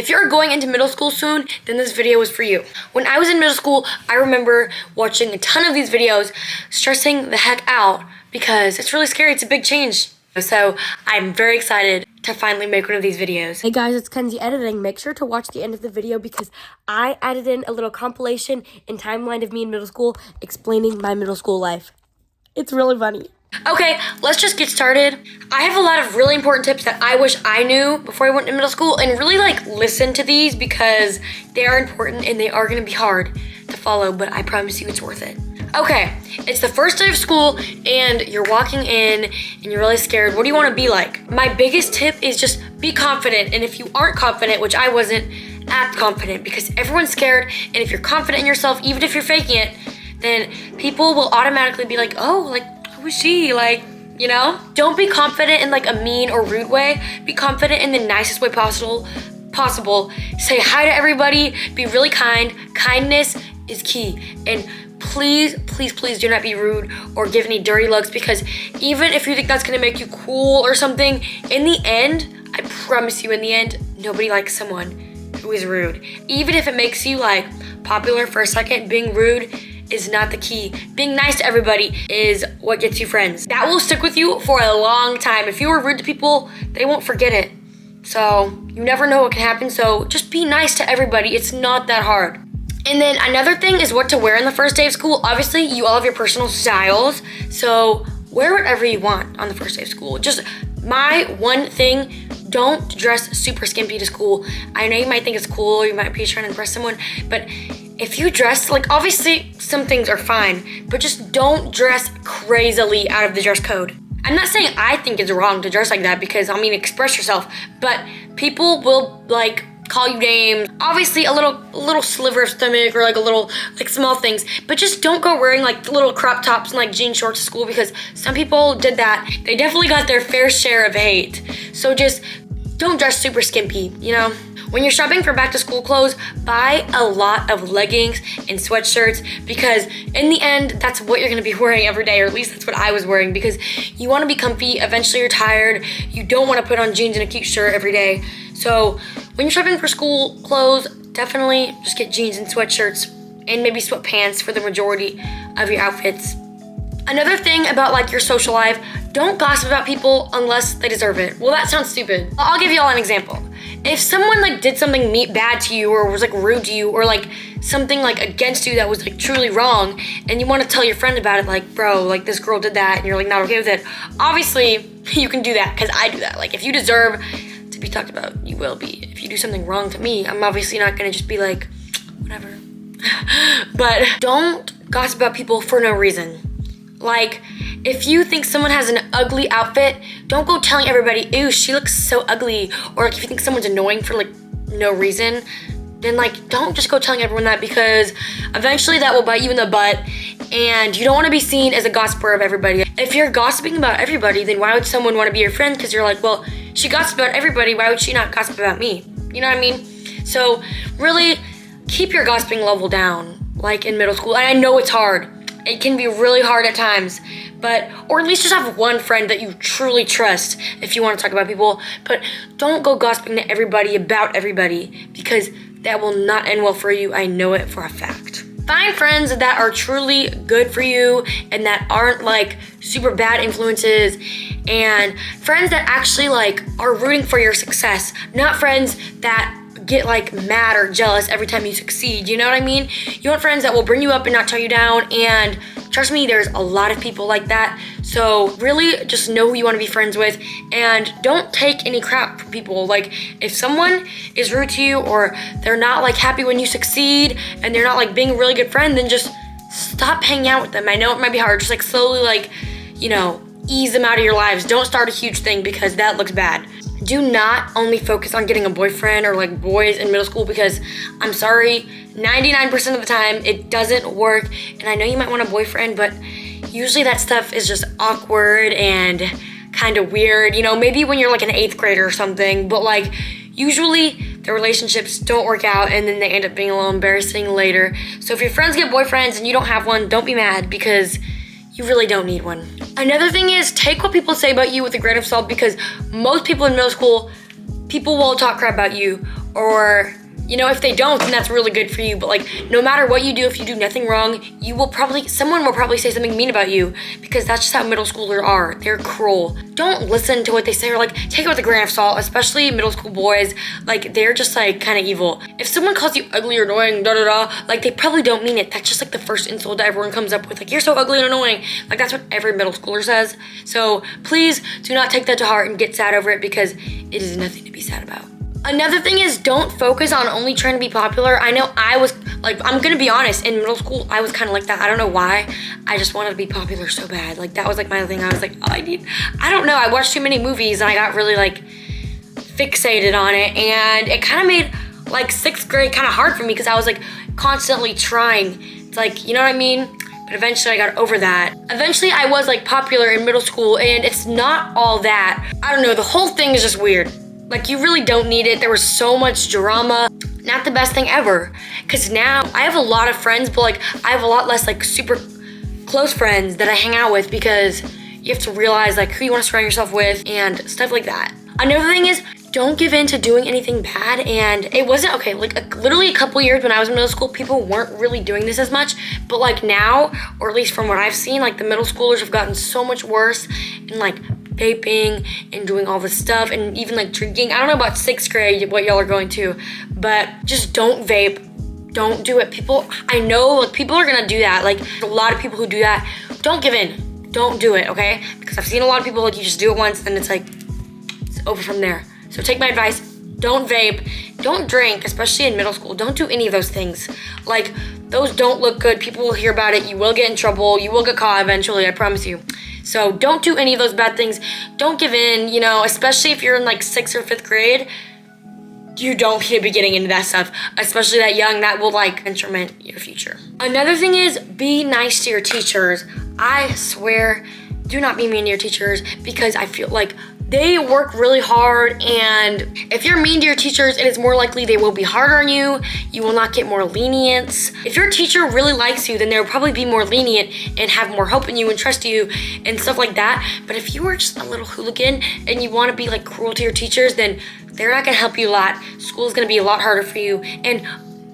If you're going into middle school soon, then this video is for you. When I was in middle school, I remember watching a ton of these videos, stressing the heck out because it's really scary. It's a big change. So I'm very excited to finally make one of these videos. Hey guys, it's Kenzie editing. Make sure to watch the end of the video because I added in a little compilation and timeline of me in middle school explaining my middle school life. It's really funny. Okay, let's just get started. I have a lot of really important tips that I wish I knew before I went to middle school, and really listen to these because they are important and they are gonna be hard to follow, but I promise you it's worth it. Okay, it's the first day of school and you're walking in and you're really scared. What do you wanna be like? My biggest tip is just be confident, and if you aren't confident, which I wasn't, act confident because everyone's scared, and if you're confident in yourself, even if you're faking it, then people will automatically be like, oh, who is she? You know? Don't be confident in a mean or rude way. Be confident in the nicest way possible. Say hi to everybody. Be really kind. Kindness is key. And please, please, please do not be rude or give any dirty looks, because even if you think that's gonna make you cool or something, in the end, I promise you, in the end, nobody likes someone who is rude. Even if it makes you popular for a second, being rude is not the key. Being nice to everybody is what gets you friends. That will stick with you for a long time. If you were rude to people, they won't forget it. So you never know what can happen, so just be nice to everybody. It's not that hard. And then another thing is what to wear on the first day of school. Obviously, you all have your personal styles, so wear whatever you want on the first day of school. Just my one thing, don't dress super skimpy to school. I know you might think it's cool, you might be trying to impress someone, but if you dress, obviously some things are fine, but just don't dress crazily out of the dress code. I'm not saying I think it's wrong to dress like that because, express yourself, but people will, call you names. Obviously a little sliver of stomach or a little, small things, but just don't go wearing, little crop tops and, jean shorts to school, because some people did that. They definitely got their fair share of hate. So just don't dress super skimpy, you know? When you're shopping for back to school clothes, buy a lot of leggings and sweatshirts, because in the end, that's what you're gonna be wearing every day, or at least that's what I was wearing, because you wanna be comfy. Eventually you're tired. You don't wanna put on jeans and a cute shirt every day. So when you're shopping for school clothes, definitely just get jeans and sweatshirts and maybe sweatpants for the majority of your outfits. Another thing about your social life, don't gossip about people unless they deserve it. Well, that sounds stupid. I'll give you all an example. If someone did something bad to you, or was rude to you, or something against you that was truly wrong, and you want to tell your friend about it, bro, this girl did that, and you're not okay with it, obviously you can do that, because I do that. If you deserve to be talked about, you will be. If you do something wrong to me, I'm obviously not gonna just be whatever. But don't gossip about people for no reason. If you think someone has an ugly outfit, don't go telling everybody, ew, she looks so ugly. Or if you think someone's annoying for no reason, then don't just go telling everyone that, because eventually that will bite you in the butt, and you don't want to be seen as a gossiper of everybody. If you're gossiping about everybody, then why would someone want to be your friend? Because you're well, she gossips about everybody, why would she not gossip about me? You know what I mean? So really keep your gossiping level down, in middle school. And I know it's hard. It can be really hard at times, or at least just have one friend that you truly trust if you want to talk about people, but don't go gossiping to everybody about everybody, because that will not end well for you. I know it for a fact. Find friends that are truly good for you and that aren't super bad influences, and friends that actually are rooting for your success, not friends that get mad or jealous every time you succeed. You know what I mean? You want friends that will bring you up and not tear you down, and trust me, there's a lot of people like that. So really just know who you want to be friends with, and don't take any crap from people. If someone is rude to you, or they're not happy when you succeed, and they're not being a really good friend, then just stop hanging out with them. I know it might be hard, just slowly ease them out of your lives. Don't start a huge thing, because that looks bad. Do not only focus on getting a boyfriend or boys in middle school, because I'm sorry, 99% of the time it doesn't work. And I know you might want a boyfriend, but usually that stuff is just awkward and kind of weird. Maybe when you're an 8th grader or something, but usually the relationships don't work out, and then they end up being a little embarrassing later. So if your friends get boyfriends and you don't have one, don't be mad, because you really don't need one. Another thing is, take what people say about you with a grain of salt, because most people in middle school, people will talk crap about you, or if they don't, then that's really good for you. But like, no matter what you do, if you do nothing wrong, someone will probably say something mean about you, because that's just how middle schoolers are. They're cruel. Don't listen to what they say, or like take it with a grain of salt, especially middle school boys. Like, they're just like kind of evil. If someone calls you ugly or annoying, like they probably don't mean it. That's just like the first insult that everyone comes up with. Like, you're so ugly and annoying. Like, that's what every middle schooler says. So please do not take that to heart and get sad over it, because it is nothing to be sad about. Another thing is, don't focus on only trying to be popular. I know I was, like, I'm gonna be honest, in middle school, I was kind of like that. I don't know why. I just wanted to be popular so bad. Like, that was like my thing. I was like, I don't know. I watched too many movies and I got really like fixated on it. And it kind of made like 6th grade kind of hard for me, because I was like constantly trying. It's like, you know what I mean? But eventually I got over that. Eventually I was like popular in middle school, and it's not all that. I don't know, the whole thing is just weird. Like, you really don't need it. There was so much drama. Not the best thing ever. Because now I have a lot of friends, but like I have a lot less like super close friends that I hang out with, because you have to realize like who you want to surround yourself with and stuff like that. Another thing is, don't give in to doing anything bad. And it wasn't, okay, like literally a couple years when I was in middle school, people weren't really doing this as much. But like now, or at least from what I've seen, like the middle schoolers have gotten so much worse in like vaping and doing all this stuff, and even like drinking. I don't know about 6th grade, what y'all are going to, but just don't vape. Don't do it. I know like people are gonna do that. Like, a lot of people who do that. Don't give in. Don't do it, okay? Because I've seen a lot of people, like, you just do it once and it's like, it's over from there. So take my advice. Don't vape. Don't drink, especially in middle school. Don't do any of those things. Like, those don't look good. People will hear about it. You will get in trouble. You will get caught eventually, I promise you. So don't do any of those bad things. Don't give in, especially if you're in like 6th or 5th grade. You don't need to be getting into that stuff, especially that young. That will like detriment your future. Another thing is, be nice to your teachers. I swear, do not be mean to your teachers, because I feel like they work really hard, and if you're mean to your teachers, it is more likely they will be harder on you. You will not get more lenience. If your teacher really likes you, then they'll probably be more lenient and have more hope in you and trust you and stuff like that. But if you are just a little hooligan and you want to be like cruel to your teachers, then they're not gonna help you a lot. School is gonna be a lot harder for you. And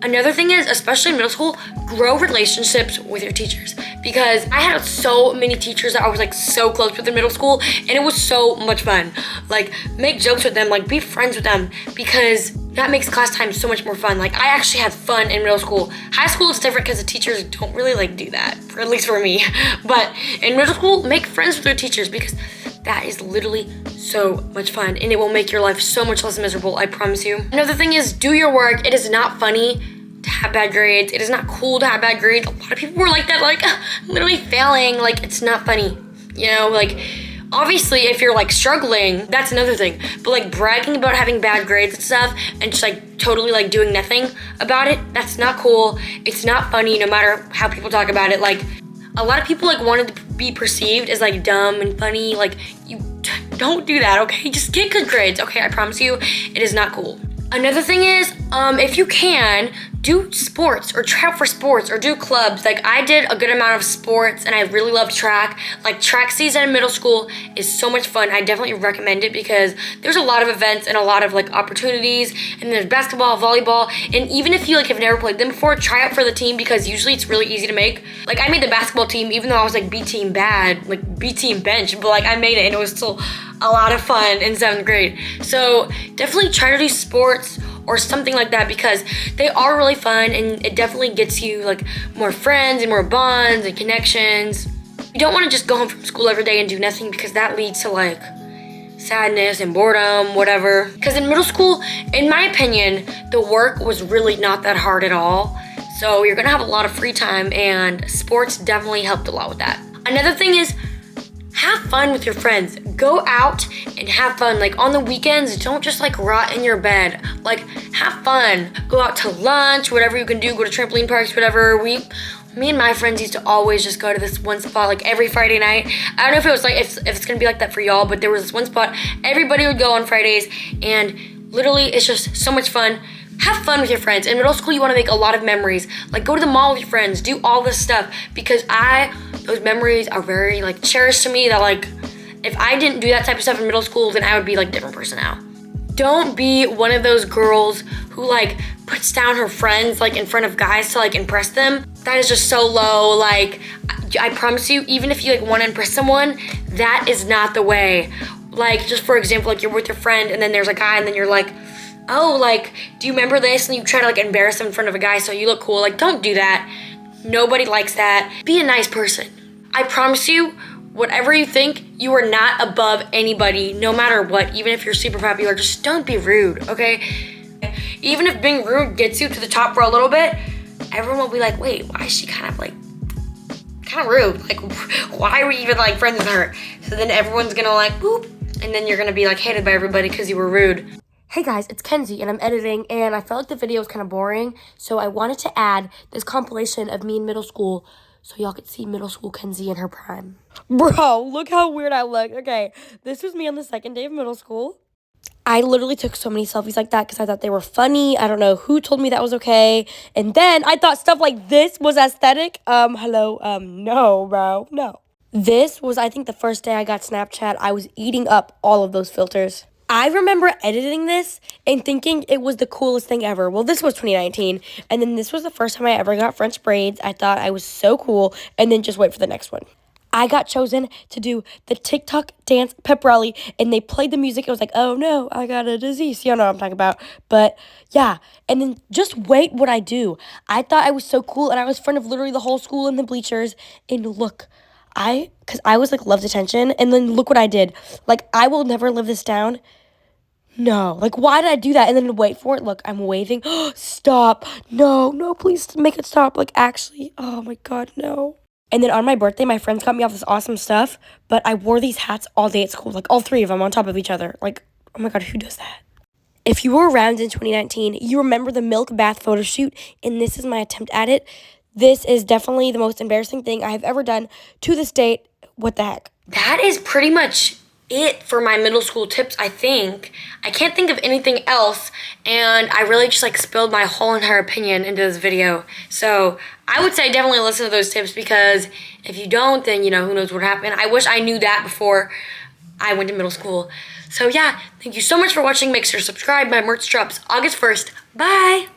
another thing is, especially in middle school, grow relationships with your teachers, because I had so many teachers that I was like so close with in middle school, and it was so much fun. Like, make jokes with them, like be friends with them, because that makes class time so much more fun. Like, I actually had fun in middle school. High school is different because the teachers don't really like do that, at least for me. But in middle school, make friends with your teachers, because that is literally so much fun, and it will make your life so much less miserable, I promise you. Another thing is, do your work. It is not funny to have bad grades. It is not cool to have bad grades. A lot of people were like that, like, literally failing. Like, it's not funny, like, obviously if you're like struggling, that's another thing, but like bragging about having bad grades and stuff and just like totally like doing nothing about it, that's not cool. It's not funny, no matter how people talk about it. Like, a lot of people like wanted to be perceived as like dumb and funny. Like, you don't do that, okay? Just get good grades, okay? I promise you, it is not cool. Another thing is, if you can, do sports or try out for sports or do clubs. Like, I did a good amount of sports and I really love track. Like, track season in middle school is so much fun. I definitely recommend it, because there's a lot of events and a lot of like opportunities, and there's basketball, volleyball, and even if you like have never played them before, try out for the team, because usually it's really easy to make. Like, I made the basketball team even though I was like B team bad, like B team bench, but like I made it and it was still a lot of fun in 7th grade. So definitely try to do sports or something like that, because they are really fun, and it definitely gets you like more friends and more bonds and connections. You don't want to just go home from school every day and do nothing, because that leads to like sadness and boredom, whatever. Because in middle school, in my opinion, the work was really not that hard at all. So you're gonna have a lot of free time, and sports definitely helped a lot with that. Another thing is, have fun with your friends. Go out and have fun. Like, on the weekends, don't just like rot in your bed. Like, have fun. Go out to lunch, whatever you can do. Go to trampoline parks, whatever. Me and my friends used to always just go to this one spot like every Friday night. I don't know if it was like, if it's gonna be like that for y'all, but there was this one spot everybody would go on Fridays, and literally it's just so much fun. Have fun with your friends. In middle school, you want to make a lot of memories. Like, go to the mall with your friends, do all this stuff, because those memories are very like cherished to me, that like, if I didn't do that type of stuff in middle school, then I would be like a different person now. Don't be one of those girls who like puts down her friends like in front of guys to like impress them. That is just so low. Like, I promise you, even if you like want to impress someone, that is not the way. Like, just for example, like you're with your friend and then there's a guy and then you're like, oh, like, do you remember this? And you try to like embarrass them in front of a guy so you look cool. Like, don't do that. Nobody likes that. Be a nice person. I promise you, whatever you think, you are not above anybody, no matter what. Even if you're super popular, just don't be rude, okay? Even if being rude gets you to the top for a little bit, everyone will be like, wait, why is she kind of rude? Like, why are we even like friends with her? So then everyone's gonna like, boop, and then you're gonna be like hated by everybody because you were rude. Hey guys, it's Kenzie and I'm editing and I felt like the video was kind of boring, so I wanted to add this compilation of me in middle school so y'all could see middle school Kenzie in her prime. Bro, look how weird I look. Okay, this was me on the second day of middle school. I literally took so many selfies like that because I thought they were funny. I don't know who told me that was okay. And then I thought stuff like this was aesthetic. No, bro, no. This was, I think, the first day I got Snapchat. I was eating up all of those filters. I remember editing this and thinking it was the coolest thing ever. Well, this was 2019, and then this was the first time I ever got French braids. I thought I was so cool, and then just wait for the next one. I got chosen to do the TikTok dance pep rally, and they played the music. It was like, oh no, I got a disease. You know what I'm talking about. But yeah, and then just wait what I do. I thought I was so cool, and I was in front of literally the whole school in the bleachers, and look, because I was like loved attention, and then look what I did. Like, I will never live this down. No, like, why did I do that? And then wait for it. Look, I'm waving. Stop. No, please make it stop. Like, actually, oh my God, no. And then on my birthday, my friends got me all this awesome stuff, but I wore these hats all day at school, like all three of them on top of each other. Like, oh my God, who does that? If you were around in 2019, you remember the milk bath photo shoot, and this is my attempt at it. This is definitely the most embarrassing thing I have ever done to this date. What the heck? That is pretty much it for my middle school tips, I think. I can't think of anything else, and I really just like spilled my whole entire opinion into this video. So I would say definitely listen to those tips, because if you don't, then, you know, who knows what happened. I wish I knew that before I went to middle school. So yeah, thank you so much for watching. Make sure to subscribe. My merch drops August 1st. Bye!